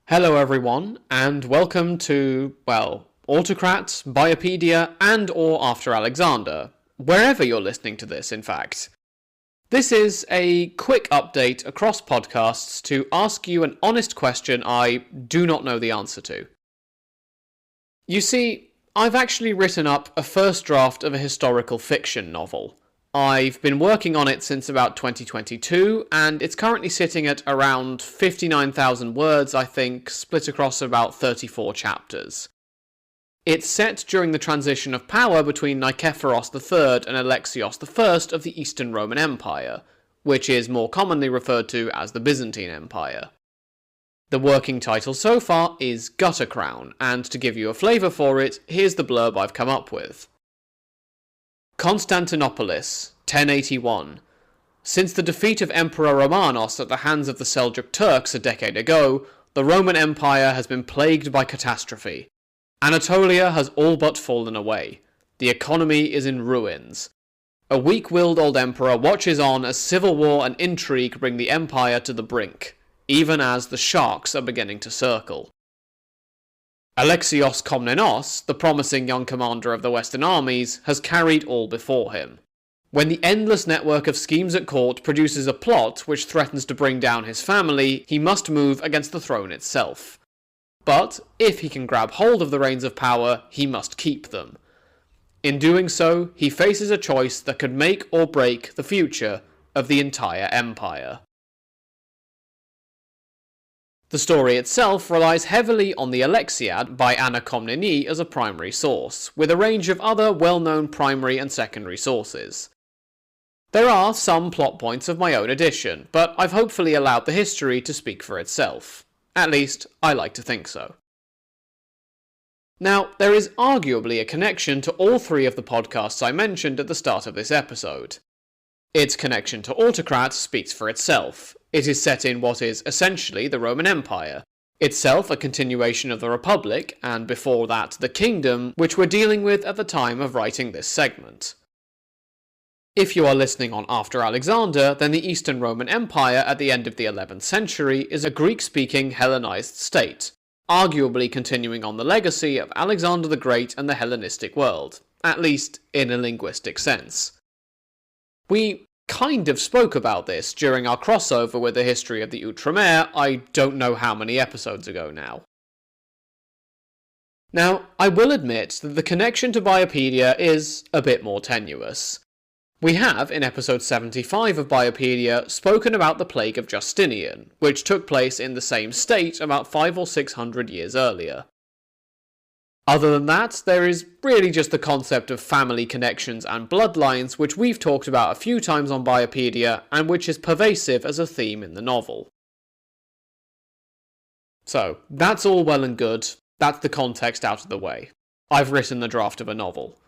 Hello everyone, and welcome to, well, Autocrat, Biopedia, and or After Alexander, wherever you're listening to this, in fact. This is a quick update across podcasts to ask you an honest question I do not know the answer to. You see, I've actually written up a first draft of a historical fiction novel. I've been working on it since about 2022, and it's currently sitting at around 59,000 words, I think, split across about 34 chapters. It's set during the transition of power between Nikephoros III and Alexios I of the Eastern Roman Empire, which is more commonly referred to as the Byzantine Empire. The working title so far is Gutter Crown, and to give you a flavour for it, here's the blurb I've come up with. Constantinople, 1081. Since the defeat of Emperor Romanos at the hands of the Seljuk Turks a decade ago, the Roman Empire has been plagued by catastrophe. Anatolia has all but fallen away. The economy is in ruins. A weak-willed old emperor watches on as civil war and intrigue bring the empire to the brink, even as the sharks are beginning to circle. Alexios Komnenos, the promising young commander of the Western armies, has carried all before him. When the endless network of schemes at court produces a plot which threatens to bring down his family, he must move against the throne itself. But if he can grab hold of the reins of power, he must keep them. In doing so, he faces a choice that could make or break the future of the entire empire. The story itself relies heavily on the Alexiad by Anna Komnene as a primary source, with a range of other well-known primary and secondary sources. There are some plot points of my own addition, but I've hopefully allowed the history to speak for itself. At least, I like to think so. Now, there is arguably a connection to all three of the podcasts I mentioned at the start of this episode. Its connection to Autocrat speaks for itself. It is set in what is essentially the Roman Empire, itself a continuation of the Republic, and before that the Kingdom, which we're dealing with at the time of writing this segment. If you are listening on After Alexander, then the Eastern Roman Empire at the end of the 11th century is a Greek-speaking Hellenized state, arguably continuing on the legacy of Alexander the Great and the Hellenistic world, at least in a linguistic sense. We kind of spoke about this during our crossover with the history of the Outremer, I don't know how many episodes ago now. Now, I will admit that the connection to Biopedia is a bit more tenuous. We have, in episode 75 of Biopedia, spoken about the plague of Justinian, which took place in the same state about 500 or 600 years earlier. Other than that, there is really just the concept of family connections and bloodlines, which we've talked about a few times on Biopedia, and which is pervasive as a theme in the novel. So, that's all well and good, that's the context out of the way. I've written the draft of a novel.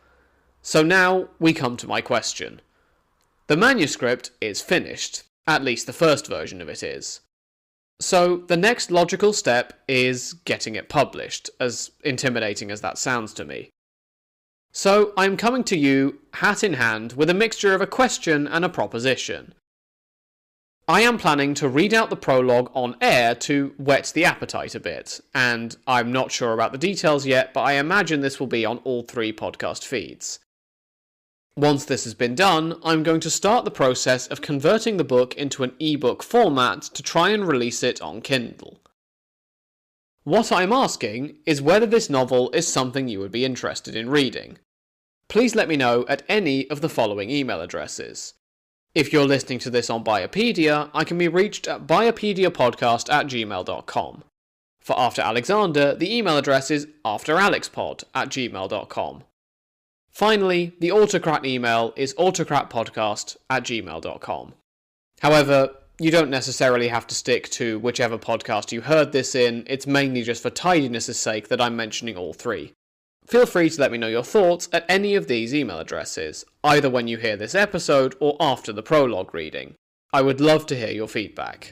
So now, we come to my question. The manuscript is finished, at least the first version of it is. So the next logical step is getting it published, as intimidating as that sounds to me. So I'm coming to you, hat in hand, with a mixture of a question and a proposition. I am planning to read out the prologue on air to whet the appetite a bit, and I'm not sure about the details yet, but I imagine this will be on all three podcast feeds. Once this has been done, I'm going to start the process of converting the book into an eBook format to try and release it on Kindle. What I'm asking is whether this novel is something you would be interested in reading. Please let me know at any of the following email addresses. If you're listening to this on Biopedia, I can be reached at biopediapodcast@gmail.com. For After Alexander, the email address is afteralexpod@gmail.com. Finally, the Autocrat email is autocratpodcast@gmail.com. However, you don't necessarily have to stick to whichever podcast you heard this in, it's mainly just for tidiness' sake that I'm mentioning all three. Feel free to let me know your thoughts at any of these email addresses, either when you hear this episode or after the prologue reading. I would love to hear your feedback.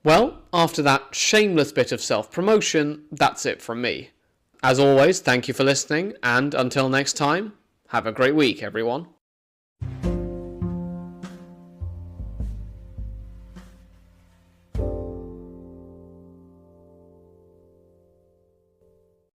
Well, after that shameless bit of self-promotion, that's it from me. As always, thank you for listening, and until next time, have a great week, everyone.